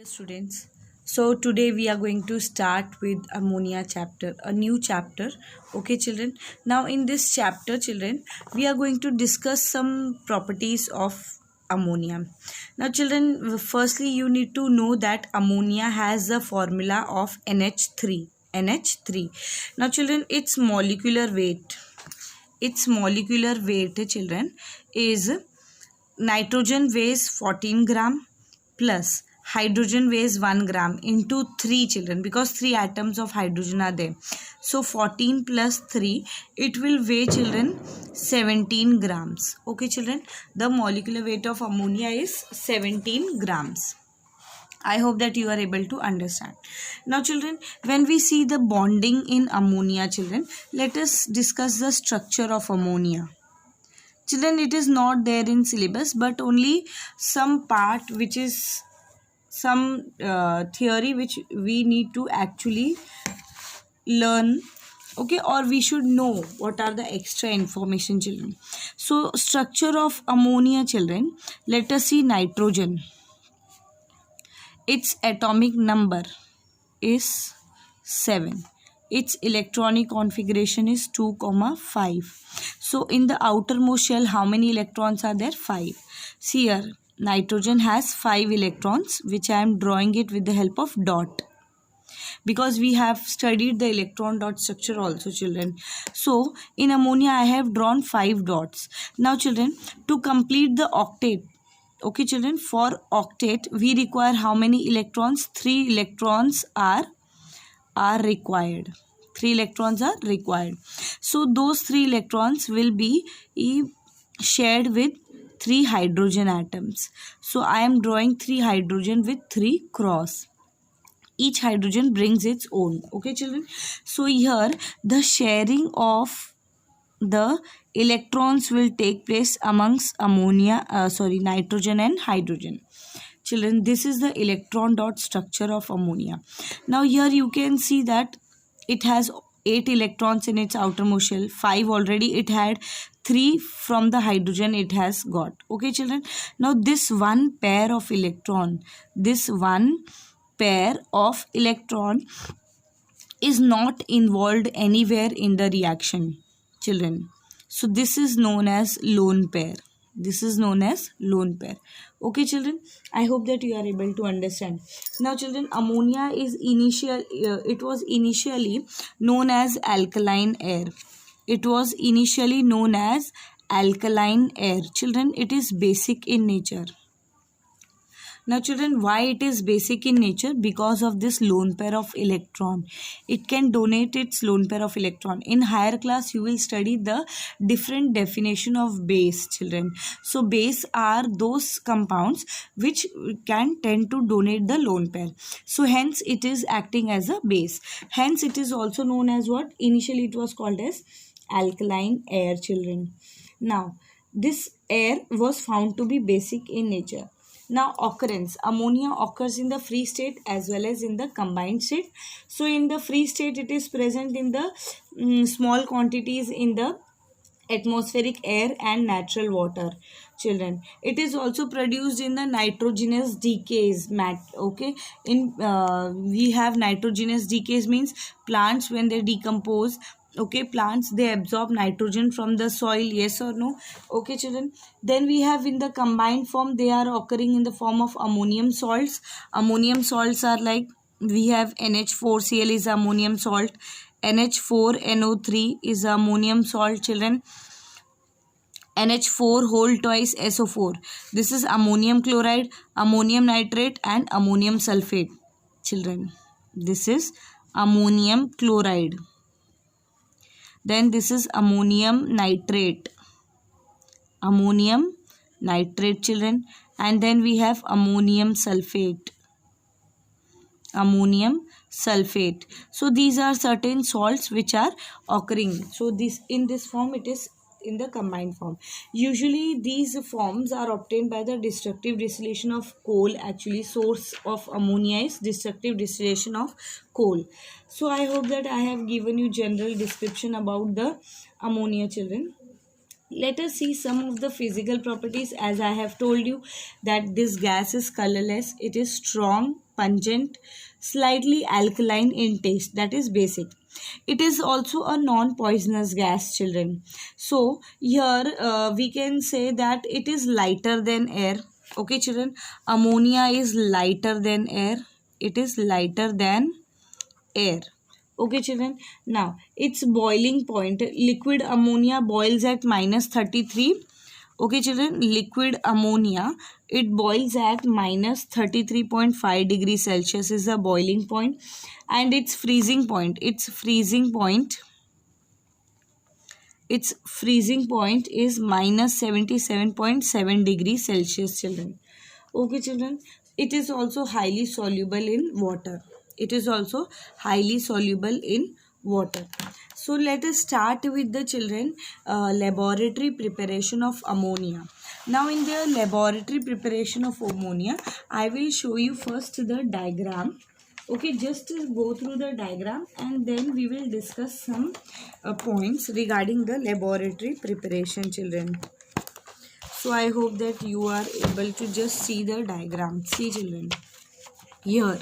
Dear students, so today we are going to start with ammonia chapter, a new chapter. Okay, children. Now, in this chapter, children, we are going to discuss some properties of ammonia. Now, children, firstly, you need to know that ammonia has the formula of NH3. NH3. Now, children, its molecular weight, children, is nitrogen weighs 14 gram plus hydrogen weighs 1 gram into 3 children, because 3 atoms of hydrogen are there. So 14 plus 3, it will weigh children 17 grams. Okay children, the molecular weight of ammonia is 17 grams. I hope that you are able to understand. Now children, when we see the bonding in ammonia, children, let us discuss the structure of ammonia. Children, it is not there in syllabus, but only some part which is some theory which we need to actually learn, okay, or we should know what are the extra information, children. So structure of ammonia, children, let us see nitrogen. Its atomic number is 7. Its electronic configuration is 2, 5. So in the outermost shell, how many electrons are there? 5. See here, nitrogen has 5 electrons, which I am drawing it with the help of dot, because we have studied the electron dot structure also, children. So in ammonia I have drawn 5 dots. Now children, to complete the octet, okay children, for octet we require how many electrons? 3 electrons are required. 3 electrons are required. So those 3 electrons will be shared with 3 hydrogen atoms. So I am drawing 3 hydrogen with 3 cross. Each hydrogen brings its own. Okay children. So here the sharing of the electrons will take place amongst nitrogen and hydrogen. Children, this is the electron dot structure of ammonia. Now here you can see that it has 8 electrons in its outermost shell. 5 already it had, 3 from the hydrogen it has got. Okay children. Now this one pair of electron is not involved anywhere in the reaction, children. So this is known as lone pair. Okay children, I hope that you are able to understand. Now children, ammonia is it was initially known as alkaline air. Children, it is basic in nature. Now children, why it is basic in nature? Because of this lone pair of electron. It can donate its lone pair of electron. In higher class you will study the different definition of base, children. So base are those compounds which can tend to donate the lone pair. So hence it is acting as a base. Hence it is also known as what? Initially it was called as alkaline air, children. Now this air was found to be basic in nature. Now occurrence, ammonia occurs in the free state as well as in the combined state. So in the free state it is present in the small quantities in the atmospheric air and natural water, children. It is also produced in the nitrogenous decays. Okay, we have nitrogenous decays, means plants when they decompose, okay, plants they absorb nitrogen from the soil, yes or no? Okay children. Then we have in the combined form, they are occurring in the form of ammonium salts. Ammonium salts are like, we have NH4Cl is ammonium salt, NH4NO3 is ammonium salt, children. NH4 whole twice SO4, this is ammonium chloride, ammonium nitrate and ammonium sulfate, children. This is ammonium chloride. Then this is ammonium nitrate, children. And then we have ammonium sulfate. So these are certain salts which are occurring. So this in this form, it is in the combined form. Usually these forms are obtained by the destructive distillation of coal. Actually source of ammonia is destructive distillation of coal. So I hope that I have given you general description about the ammonia, children. Let us see some of the physical properties. As I have told you that this gas is colorless, it is strong, pungent, slightly alkaline in taste, that is basic. It is also a non-poisonous gas, children. So here we can say that it is lighter than air. Okay children, ammonia is lighter than air. It is lighter than air. Okay children, now its boiling point, liquid ammonia boils at -33. Okay children, liquid ammonia, it boils at -33.5 degrees Celsius is the boiling point, and its freezing point is -77.7 degrees Celsius, children. Okay children, it is also highly soluble in water. So let us start with the children laboratory preparation of ammonia. Now in the laboratory preparation of ammonia, I will show you first the diagram. Okay, just go through the diagram and then we will discuss some points regarding the laboratory preparation, children. So I hope that you are able to just see the diagram. See children, here.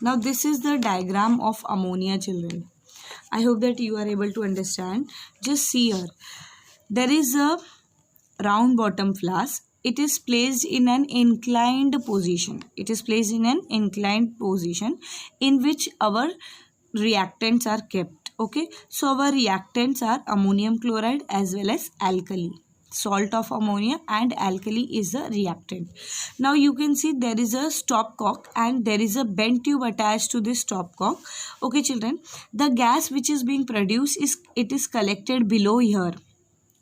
Now this is the diagram of ammonia, children. I hope that you are able to understand. Just see here. There is a round bottom flask. It is placed in an inclined position. In which our reactants are kept. Okay. So our reactants are ammonium chloride as well as alkali. Salt of ammonia and alkali is a reactant. Now you can see there is a stopcock and there is a bent tube attached to this stopcock. Okay children, the gas which is being produced is collected below here.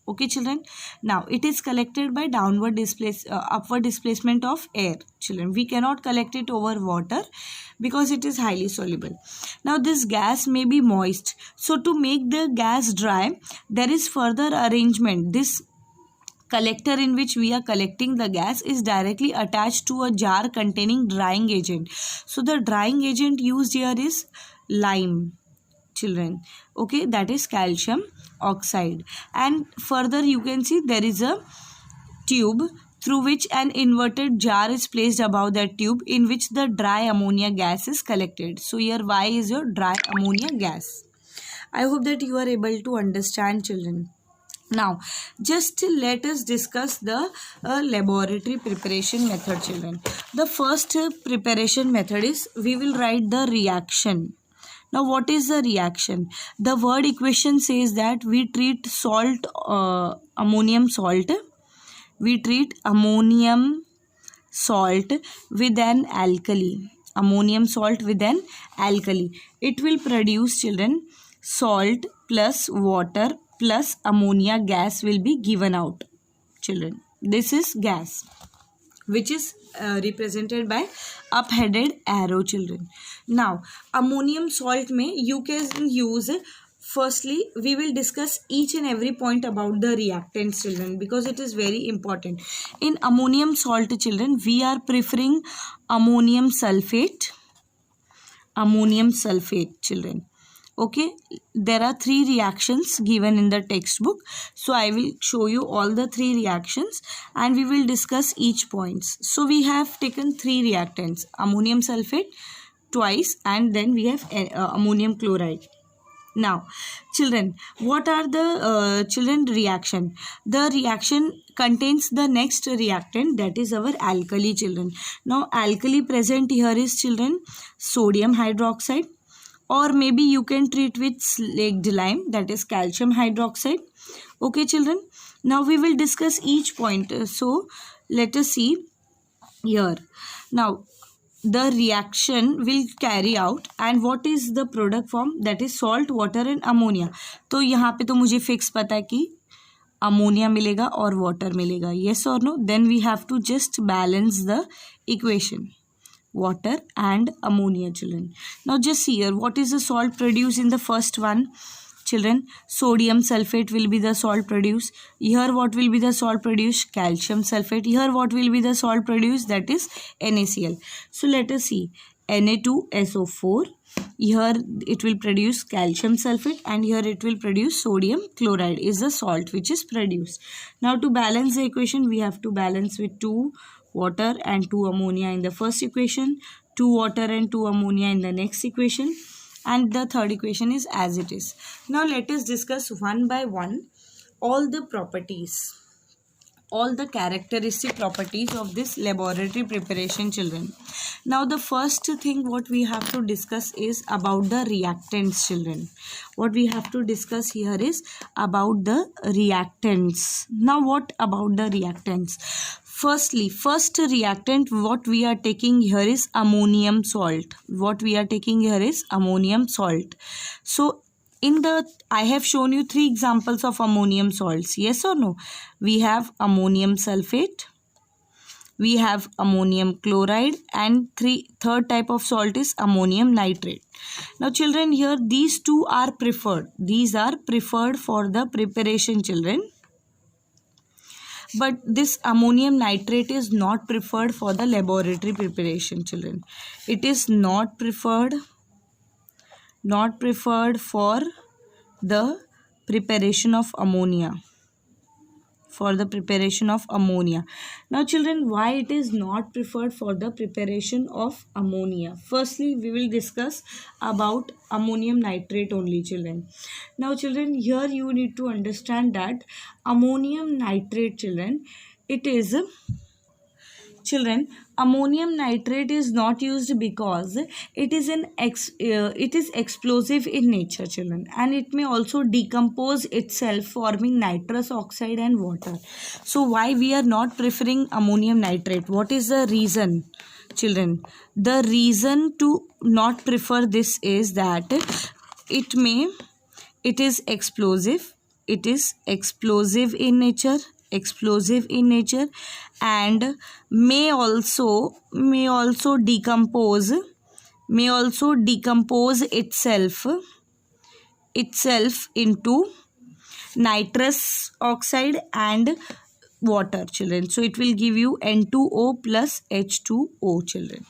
Okay children, now it is collected by upward displacement of air. Children, we cannot collect it over water because it is highly soluble. Now this gas may be moist. So to make the gas dry, there is further arrangement. This collector in which we are collecting the gas is directly attached to a jar containing drying agent. So the drying agent used here is lime, children. Okay, that is calcium oxide. And further you can see there is a tube through which an inverted jar is placed above that tube in which the dry ammonia gas is collected. So here Y is your dry ammonia gas. I hope that you are able to understand, children. Now, just let us discuss the laboratory preparation method, children. The first preparation method is we will write the reaction. Now, what is the reaction? The word equation says that we treat ammonium salt with an alkali. It will produce, children, salt plus water plus ammonia gas will be given out, children. This is gas which is represented by up-headed arrow, children. Now ammonium salt may you can use, firstly we will discuss each and every point about the reactants, children, because it is very important. In ammonium salt, children, we are preferring ammonium sulfate, children. Okay, there are 3 reactions given in the textbook. So I will show you all the 3 reactions and we will discuss each points. So we have taken 3 reactants, ammonium sulfate twice and then we have ammonium chloride. Now children, what are the reaction? The reaction contains the next reactant, that is our alkali, children. Now alkali present here is, children, sodium hydroxide, or maybe you can treat with slaked lime, that is calcium hydroxide. Okay children, now we will discuss each point. So let us see here. Now the reaction will carry out and what is the product form, that is salt, water and ammonia. तो यहाँ पे तो मुझे fix पता है कि ammonia मिलेगा और water मिलेगा, yes or no? Then we have to just balance the equation, water and ammonia, children. Now just see here, what is the salt produced in the first one, children? Sodium sulfate will be the salt produced. Here what will be the salt produced? Calcium sulfate. Here what will be the salt produced? That is NaCl. So let us see. Na2SO4. Here it will produce calcium sulfate, and here it will produce sodium chloride is the salt which is produced. Now to balance the equation, we have to balance with 2 water and 2 ammonia in the first equation, 2 water and 2 ammonia in the next equation, and the third equation is as it is. Now let us discuss one by one all the properties, all the characteristic properties of this laboratory preparation, children. Now the first thing what we have to discuss is about the reactants, children. What we have to discuss here is about the reactants. Now what about the reactants? Firstly, first reactant what we are taking here is ammonium salt. What we are taking here is ammonium salt. So I have shown you 3 examples of ammonium salts. Yes or no? We have ammonium sulfate, we have ammonium chloride, and third type of salt is ammonium nitrate. Now children, here these 2 are preferred. These are preferred for the preparation, children. But this ammonium nitrate is not preferred for the laboratory preparation, children. It is not preferred for the preparation of ammonia. Now children, why it is not preferred for the preparation of ammonia? Firstly, we will discuss about ammonium nitrate only, children. Now children, here you need to understand that ammonium nitrate, children, ammonium nitrate is not used because it is explosive in nature, children, and it may also decompose itself forming nitrous oxide and water. So why we are not preferring ammonium nitrate? What is the reason, children? The reason to not prefer this is that it is explosive in nature, and may also decompose itself into nitrous oxide and water, children. So it will give you N2O plus H2O, children.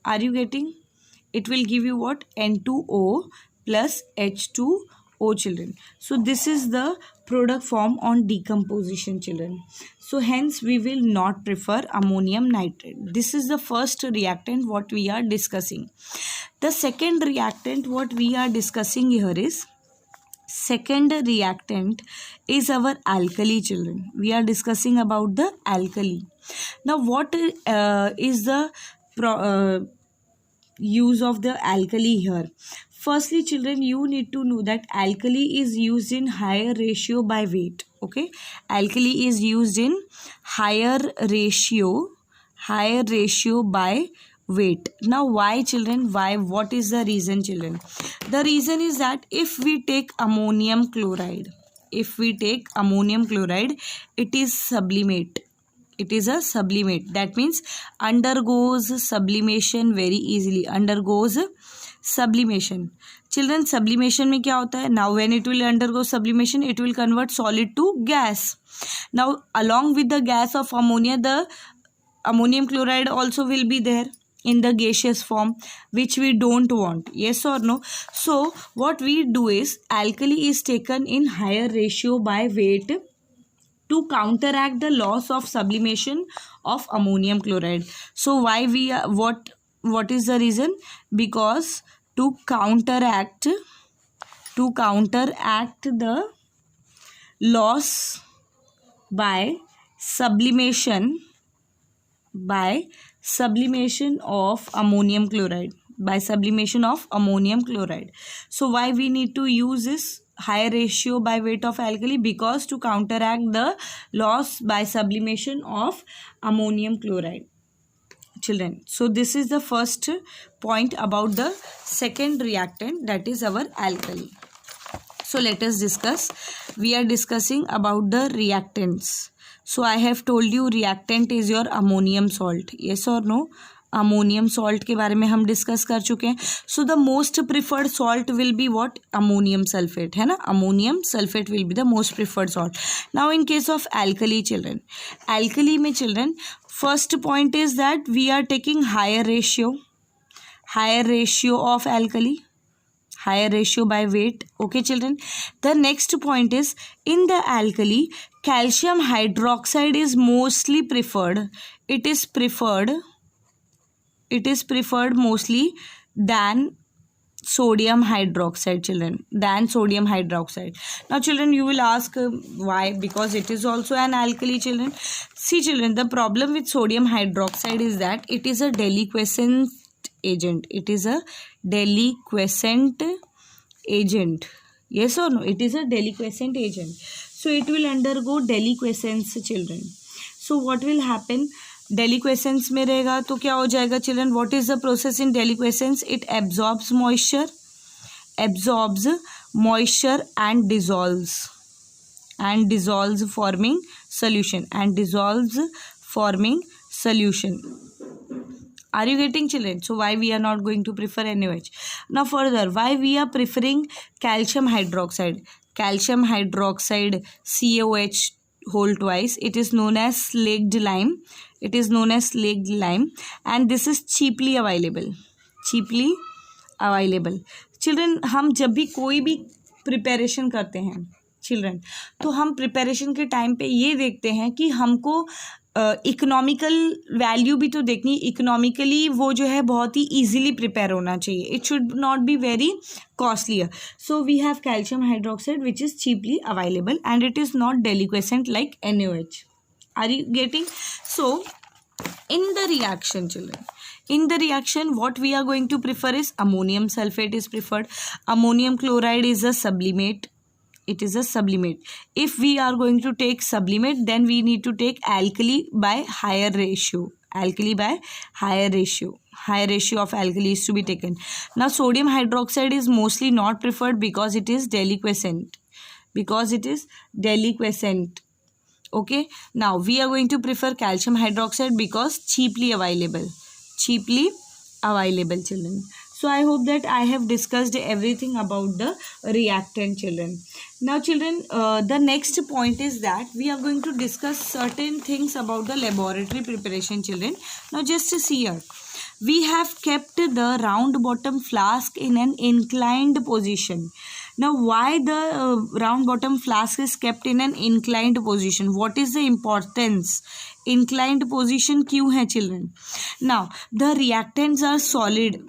Are you getting? It will give you what? N2O plus H2O, children. So this is the product form on decomposition, children. So hence we will not prefer ammonium nitrate. This is the first reactant what we are discussing. The second reactant what we are discussing here is our alkali, children. We are discussing about the alkali. Now what is the use of the alkali here? Firstly, children, you need to know that alkali is used in higher ratio by weight. Okay, alkali is used in higher ratio by weight. Now why, children? Why? What is the reason, children? The reason is that if we take ammonium chloride, it is sublimate. It is a sublimate. That means undergoes sublimation very easily. Children, sublimation में क्या होता है? Now when it will undergo sublimation, it will convert solid to gas. Now along with the gas of ammonia, the ammonium chloride also will be there in the gaseous form, which we don't want. Yes or no? So what we do is alkali is taken in higher ratio by weight to counteract the loss of sublimation of ammonium chloride. So why we are, what is the reason? Because to counteract the loss by sublimation of ammonium chloride. So why we need to use this high ratio by weight of alkali? Because to counteract the loss by sublimation of ammonium chloride, children. So this is the first point about the second reactant, that is our alkali. So let us discuss. We are discussing about the reactants. So I have told you reactant is your ammonium salt. Yes or no? Ammonium salt के बारे में हम discuss कर चुके हैं. So the most preferred salt will be what? Ammonium sulphate, है ना. Ammonium sulphate will be the most preferred salt. Now in case of alkali, children, alkali में children first point is that we are taking higher ratio. higher ratio of alkali, higher ratio by weight. Okay children, the next point is, in the alkali, calcium hydroxide is mostly preferred. It is preferred mostly than sodium hydroxide, children, than sodium hydroxide. Now children, you will ask why? Because it is also an alkali, children. See children, the problem with sodium hydroxide is that it is a deliquescent agent. It is a deliquescent agent. Yes or no? It is a deliquescent agent. So it will undergo deliquescence, children. So what will happen? Deliquescence में रहेगा तो क्या हो जाएगा children? What is the process in deliquescence? It absorbs moisture and dissolves forming solution, Are you getting children? So why we are not going to prefer NaOH? Now further, why we are preferring calcium hydroxide? Calcium hydroxide CaOH whole twice. It is known as slaked lime. And this is cheaply available. Children, हम जब भी कोई भी preparation करते हैं children, तो हम preparation के टाइम पे ये देखते हैं कि हमको इकोनॉमिकल वैल्यू भी तो देखनी. इकोनॉमिकली वो जो है बहुत ही ईजिली प्रिपेयर होना चाहिए. It should not be very costlier. So we have calcium hydroxide which is cheaply available and it is not deliquescent like NaOH. Are you getting? So in the reaction children, what we are going to prefer is ammonium sulfate is preferred. Ammonium chloride is a sublimate. It is a sublimate. If we are going to take sublimate, then we need to take alkali by higher ratio. Higher ratio of alkali is to be taken. Now sodium hydroxide is mostly not preferred because it is deliquescent. Okay, now we are going to prefer calcium hydroxide because cheaply available, children. So I hope that I have discussed everything about the reactant, children. Now children, the next point is that we are going to discuss certain things about the laboratory preparation, children. Now just see here, we have kept the round bottom flask in an inclined position. Now why the round bottom flask is kept in an inclined position? What is the importance? Inclined position क्यों है children? Now the reactants are solid,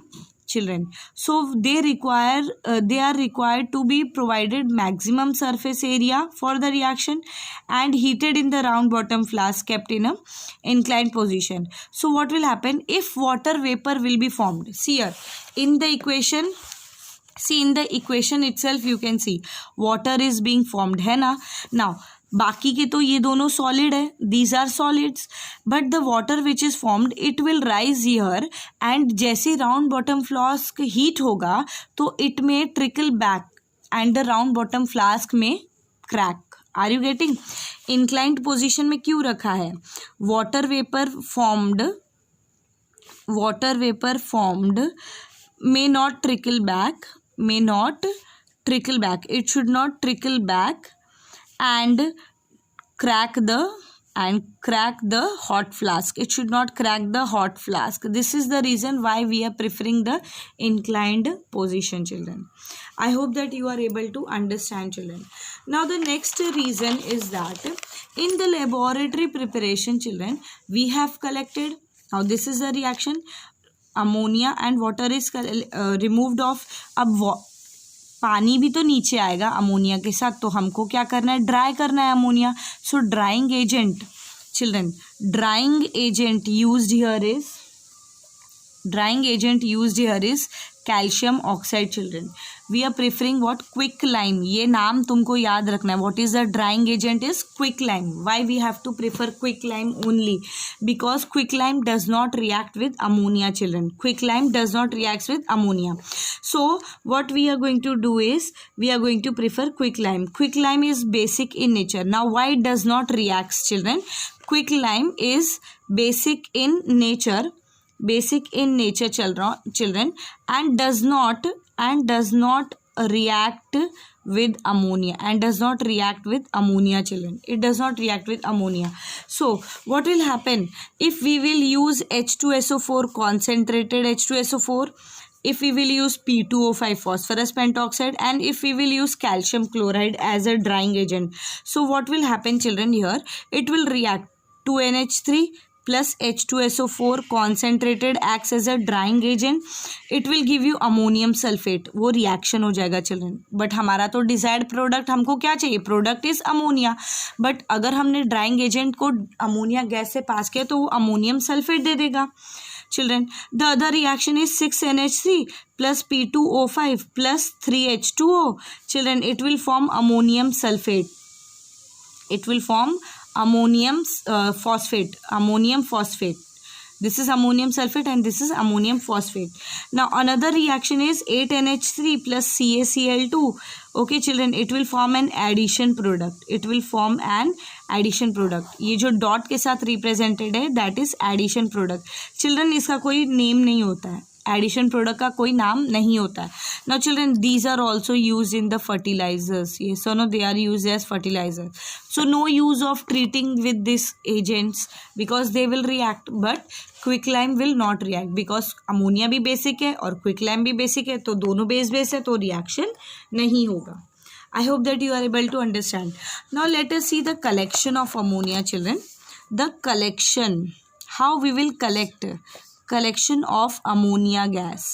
children, so they are required to be provided maximum surface area for the reaction and heated in the round bottom flask kept in a inclined position. So what will happen if water vapor will be formed? See here in the equation. See in the equation itself you can see water is being formed है ना. Now बाकी के तो ये दोनों solid है, these are solids, but the water which is formed it will rise here and जैसे round bottom flask heat होगा तो इट में trickle back and the round bottom flask में crack. Are you getting? Inclined position में क्यों रखा है? Water vapour formed may not trickle back, it should not trickle back and crack the hot flask. It should not crack the hot flask. This is the reason why we are preferring the inclined position, children. I hope that you are able to understand, children. Now the next reason is that in the laboratory preparation, children, we have collected, now this is the reaction, ammonia and water is removed off. अब पानी भी तो नीचे आएगा ammonia के साथ, तो हमको क्या करना है? ड्राई करना है ammonia. So drying agent, children, drying agent used here is calcium oxide. Children, we are preferring what? Quick lime. ये नाम तुमको याद रखना है. What is the drying agent? Is quick lime. Why we have to prefer quick lime only? Because quick lime does not react with ammonia, children. Quick lime does not react with ammonia. So what we are going to do is we are going to prefer quick lime. Quick lime is basic in nature. Now why it does not react, children? Quick lime is basic in nature, children, and does not react with ammonia and does not react with ammonia, children. It does not react with ammonia. So what will happen if we will use H2SO4, concentrated H2SO4, if we will use P2O5, phosphorus pentoxide, and if we will use calcium chloride as a drying agent? So what will happen, children? Here it will react. 2NH3 plus H2SO4 concentrated acts as a drying agent. It will give you ammonium sulfate. वो reaction हो जाएगा children. But हमारा तो desired product, हमको क्या चाहिए? Product is ammonia. But अगर हमने ड्राइंग एजेंट को अमोनिया गैस से पास किया तो वो अमोनियम सल्फेट दे देगा. Children, the other reaction is 6NH3 plus P2O5 plus 3H2O. Children, it will form ammonium sulfate. It will form ammonium phosphate. This is ammonium sulfate and this is ammonium phosphate. Now another reaction is 8NH3 plus CaCl2. Okay children, it will form an addition product. ये जो dot के साथ represented है that is addition product. Children, इसका कोई name नहीं होता है. एडिशन प्रोडक्ट का कोई नाम नहीं होता है. Now children, these are also use in the fertilizers. ये so no, they are use as fertilizer. So no use of treating with this agents because they will react, but quick lime will not react because ammonia भी basic है और quick lime भी basic है, तो दोनों base है, तो reaction नहीं होगा. I hope that you are able to understand. Now let us see the collection of ammonia, children. The collection, how we will collect collection of ammonia gas.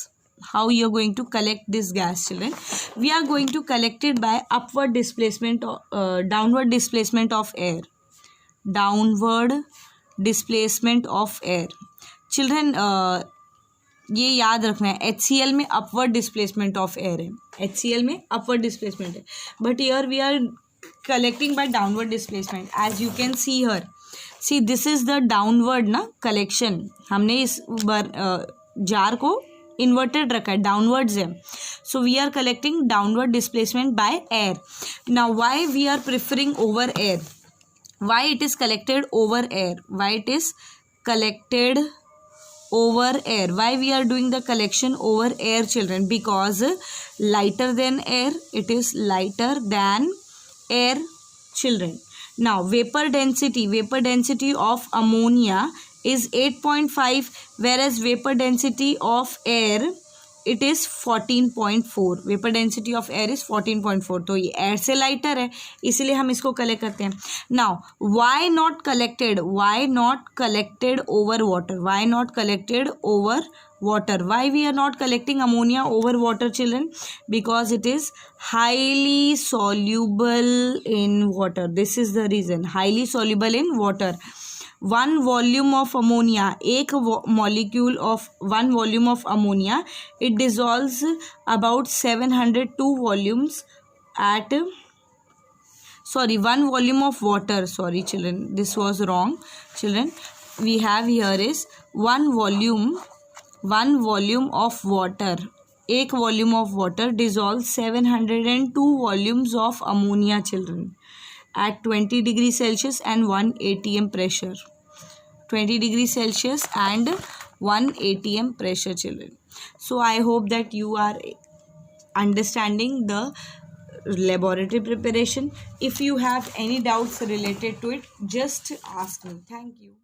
How you are going to collect this gas, children? We are going to collect it by upward displacement, downward displacement of air. Downward displacement of air. Children, ये याद रखना है, HCl में upward displacement of air है. HCl में upward displacement है, but here we are collecting by downward displacement. As you can see here, see this is the downward ना collection. हमने इस जार को इन्वर्टेड रखा है, डाउनवर्ड्स है. So we are collecting downward displacement by air. Now why we are preferring over air? Why it is collected over air? Why it is collected over air? Why we are doing the collection over air, children? Because lighter than air, it is lighter than air, children. Now vapor density of ammonia is 8.5, whereas vapor density of air it is 14.4. Vapour density of air is 14.4. तो ये air से lighter है, इसीलिए हम इसको collect करते हैं. Now why not collected over water? Why not collected over water? Why we are not collecting ammonia over water, children? Because it is highly soluble in water. This is the reason. Highly soluble in water. 1 volume of ammonia, एक molecule of 1 volume of ammonia, it dissolves about 702 volumes at 1 volume of water. Sorry children, this was wrong. Children, we have here is 1 volume of water. एक volume of water dissolves 702 volumes of ammonia, children, at 20 degrees Celsius and 1 atm pressure. 20 degrees Celsius and 1 atm pressure, children. So I hope that you are understanding the laboratory preparation. If you have any doubts related to it, just ask me. Thank you.